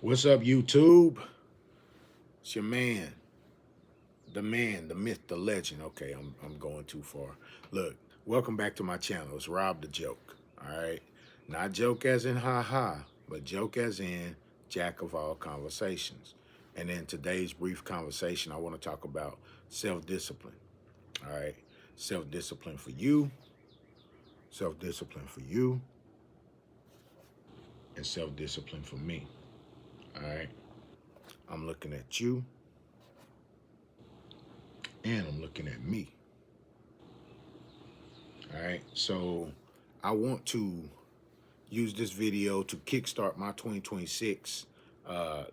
What's up, YouTube? It's your man, the myth, the legend. Okay, I'm going too far. Look, welcome back to my channel. It's Rob the Joke. All right, not joke as in ha ha, but joke as in jack of all conversations. And in today's brief conversation, I want to talk about self-discipline. All right, self-discipline for you, self-discipline for you, and self-discipline for me. All right, I'm looking at you, and I'm looking at me. All right, so I want to use this video to kickstart my 2026.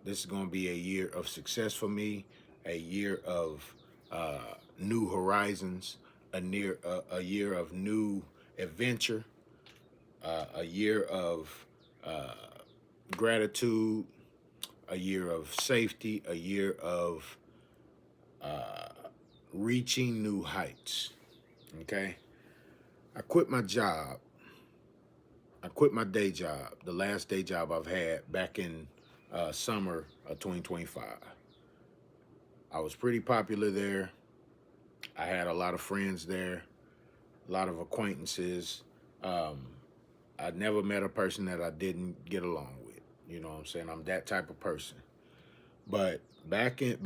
This is going to be a year of success for me, a year of new horizons, a year of new adventure, a year of uh, gratitude, a year of safety, a year of uh, reaching new heights. Okay, I quit my job. I quit my day job, the last day job I've had back in summer of 2025. I was pretty popular there. I had a lot of friends there, a lot of acquaintances. Um, I never met a person that I didn't get along with. You know what I'm saying? I'm that type of person. But back during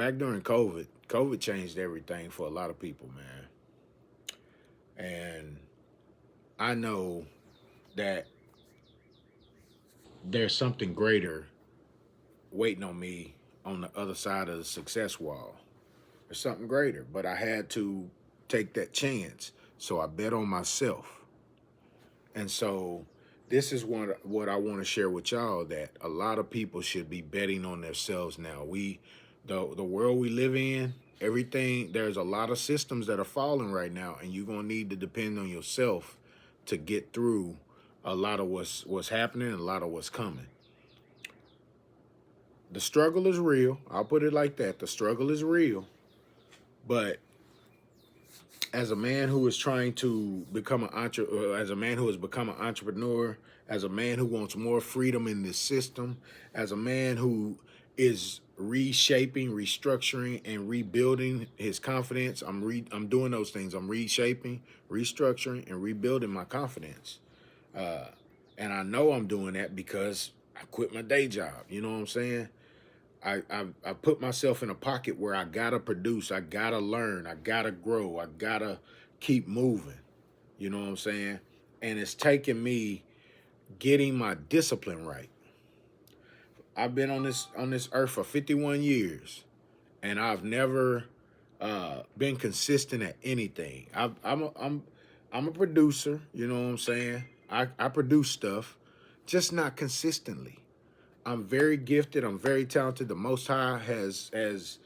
COVID, COVID changed everything for a lot of people, man. And I know that there's something greater waiting on me on the other side of the success wall. There's something greater, but I had to take that chance. So I bet on myself. And so this is what I want to share with y'all, that a lot of people should be betting on themselves now. The world we live in, everything, there's a lot of systems that are falling right now, and you're gonna need to depend on yourself to get through a lot of what's happening and a lot of what's coming. The struggle is real. I'll put it like that. The struggle is real. But as a man who is trying to become as a man who has become an entrepreneur, as a man who wants more freedom in this system, as a man who is reshaping, restructuring, and rebuilding his confidence, I'm doing those things. I'm reshaping, restructuring, and rebuilding my confidence. Uh, and I know I'm doing that because I quit my day job. You know what I'm saying? I put myself in a pocket where I gotta produce, I gotta learn, I gotta grow, I gotta keep moving. You know what I'm saying? And it's taken me getting my discipline right. I've been on this earth for 51 years, and I've never been consistent at anything. I'm a producer. You know what I'm saying? I produce stuff, just not consistently. I'm very gifted. I'm very talented. The Most High has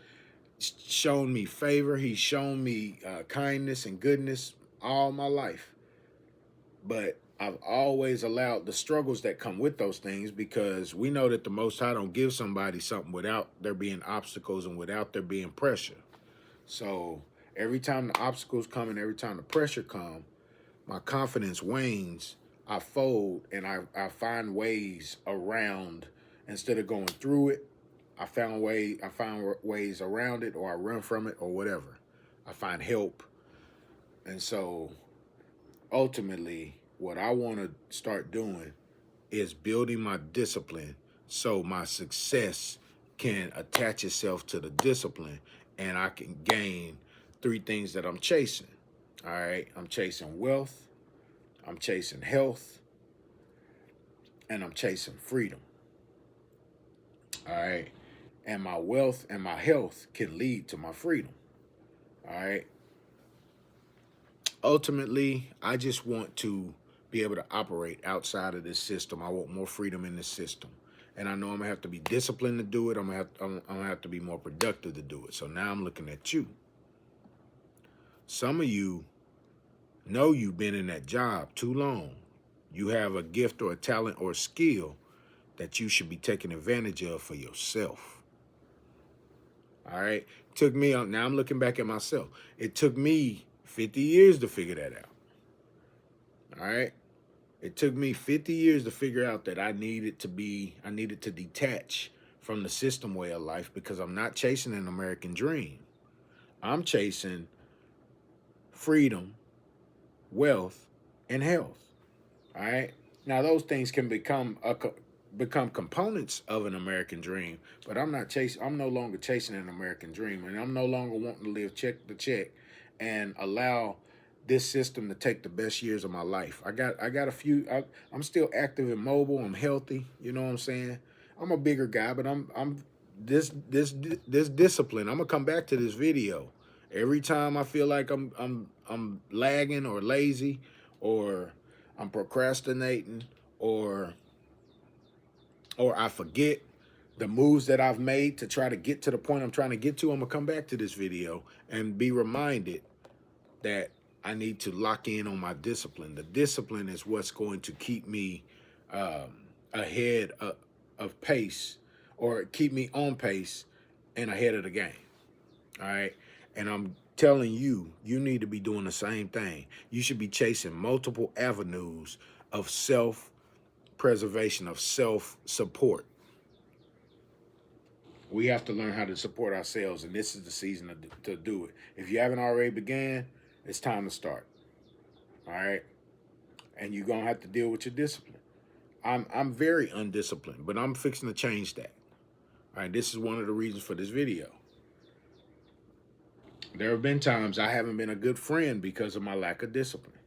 shown me favor. He's shown me kindness and goodness all my life. But I've always allowed the struggles that come with those things, because we know that the Most High don't give somebody something without there being obstacles and without there being pressure. So every time the obstacles come and every time the pressure come, my confidence wanes. I fold, and I find ways around. Instead of going through it, I find ways around it, or I run from it, or whatever. I find help. And so ultimately, what I want to start doing is building my discipline, so my success can attach itself to the discipline, and I can gain three things that I'm chasing. All right. I'm chasing wealth, I'm chasing health, and I'm chasing freedom. All right. And my wealth and my health can lead to my freedom. All right. Ultimately, I just want to be able to operate outside of this system. I want more freedom in this system. And I know I'm gonna have to be disciplined to do it. I'm gonna have to be more productive to do it. So now I'm looking at you. Some of you know you've been in that job too long. You have a gift or a talent or a skill that you should be taking advantage of for yourself. All right. It took me, now I'm looking back at myself. It took me 50 years to figure that out. All right. It took me 50 years to figure out that I needed to detach from the system way of life because I'm not chasing an American dream. I'm chasing freedom, wealth, and health. All right. Now those things can become components of an American dream, but I'm no longer chasing an American dream, and I'm no longer wanting to live check to check and allow this system to take the best years of my life. I got a few. I'm still active and mobile. I'm healthy. You know what I'm saying? I'm a bigger guy, but I'm this discipline. I'm gonna come back to this video every time I feel like I'm lagging or lazy or I'm procrastinating or I forget the moves that I've made to try to get to the point I'm trying to get to. I'm gonna come back to this video and be reminded that I need to lock in on my discipline. The discipline is what's going to keep me ahead of pace, or keep me on pace and ahead of the game. All right. And I'm telling you, you need to be doing the same thing. You should be chasing multiple avenues of self preservation, of self support. We have to learn how to support ourselves, and this is the season to do it. If you haven't already began, it's time to start. All right, and you're gonna have to deal with your discipline. I'm very undisciplined, but I'm fixing to change that. All right, this is one of the reasons for this video. There have been times I haven't been a good friend because of my lack of discipline.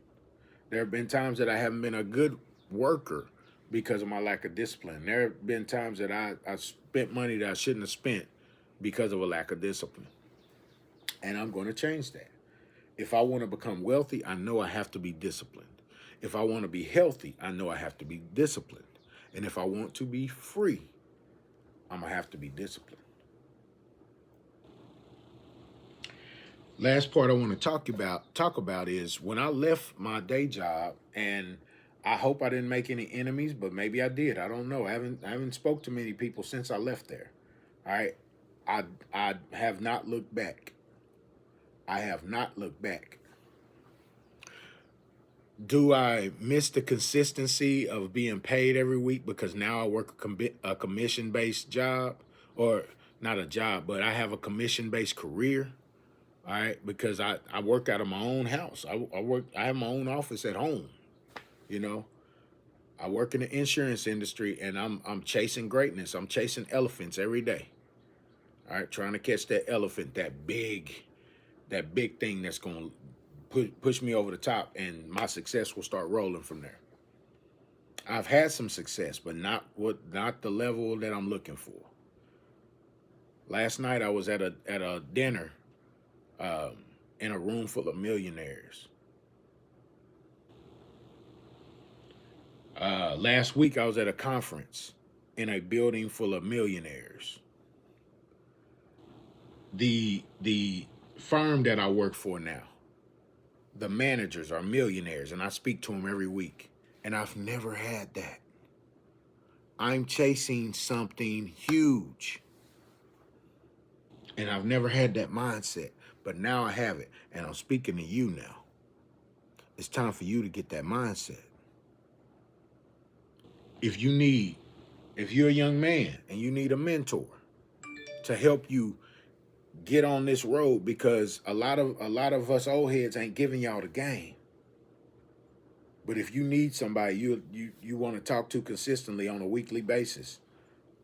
There have been times that I haven't been a good worker because of my lack of discipline. There have been times that I spent money that I shouldn't have spent because of a lack of discipline. And I'm going to change that. If I want to become wealthy, I know I have to be disciplined. If I want to be healthy, I know I have to be disciplined. And if I want to be free, I'm going to have to be disciplined. Last part I want to talk about is when I left my day job, and I hope I didn't make any enemies, but maybe I did. I don't know. I haven't spoke to many people since I left there. All right. I have not looked back. I have not looked back. Do I miss the consistency of being paid every week because now I work a commission-based job, or not a job, but I have a commission-based career? All right, because I work out of my own house. I have my own office at home. You know, I work in the insurance industry, and I'm chasing greatness. I'm chasing elephants every day. All right, trying to catch that elephant, that big thing that's going to push me over the top, and my success will start rolling from there. I've had some success, but not the level that I'm looking for. Last night I was at a dinner in a room full of millionaires. Last week I was at a conference in a building full of millionaires. The firm that I work for now, the managers are millionaires, and I speak to them every week. And I've never had that. I'm chasing something huge. And I've never had that mindset. But now I have it. And I'm speaking to you now. It's time for you to get that mindset. If you're a young man and you need a mentor to help you get on this road, because a lot of us old heads ain't giving y'all the game. But if you need somebody you want to talk to consistently on a weekly basis,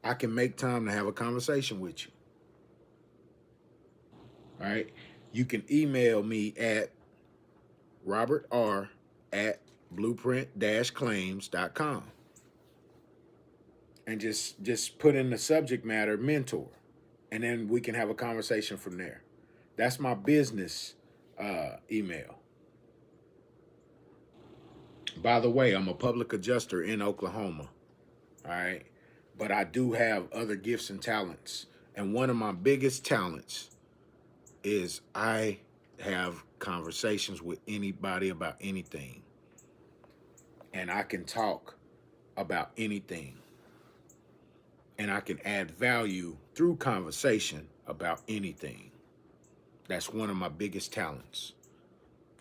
I can make time to have a conversation with you. All right. You can email me at robertr@blueprint-claims.com and just put in the subject matter mentor, and then we can have a conversation from there. That's my business email. By the way, I'm a public adjuster in Oklahoma. All right. But I do have other gifts and talents. And one of my biggest talents is I have conversations with anybody about anything. And I can talk about anything. And I can add value through conversation about anything. That's one of my biggest talents.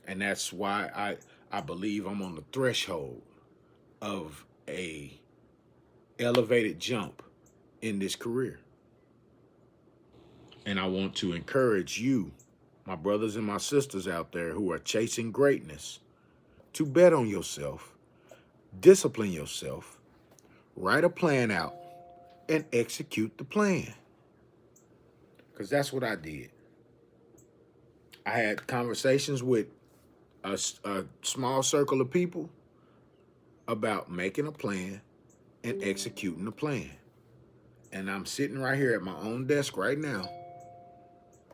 And that's why I believe I'm on the threshold of a elevated jump in this career. And I want to encourage you, my brothers and my sisters out there who are chasing greatness, to bet on yourself, discipline yourself, write a plan out, and execute the plan. Because that's what I did. I had conversations with a small circle of people about making a plan and executing the plan. And I'm sitting right here at my own desk right now,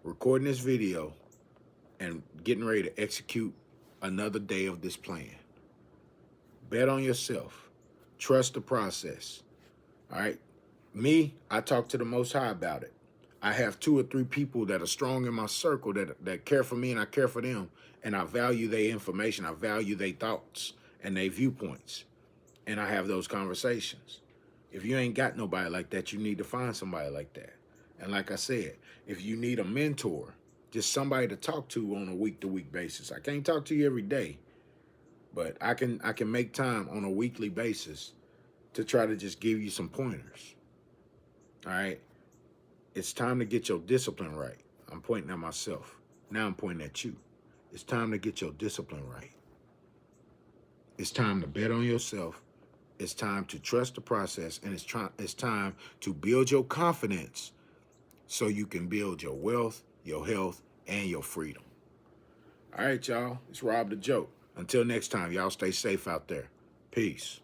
recording this video and getting ready to execute another day of this plan. Bet on yourself. Trust the process. All right. Me, I talk to the Most High about it. I have 2 or 3 people that are strong in my circle that care for me and I care for them. And I value their information. I value their thoughts and their viewpoints. And I have those conversations. If you ain't got nobody like that, you need to find somebody like that. And like I said, if you need a mentor, just somebody to talk to on a week-to-week basis. I can't talk to you every day, but I can make time on a weekly basis to try to just give you some pointers. All right? It's time to get your discipline right. I'm pointing at myself. Now I'm pointing at you. It's time to get your discipline right. It's time to bet on yourself. It's time to trust the process, and it's time to build your confidence so you can build your wealth, your health, and your freedom. All right, y'all. It's Rob the Joke. Until next time, y'all stay safe out there. Peace.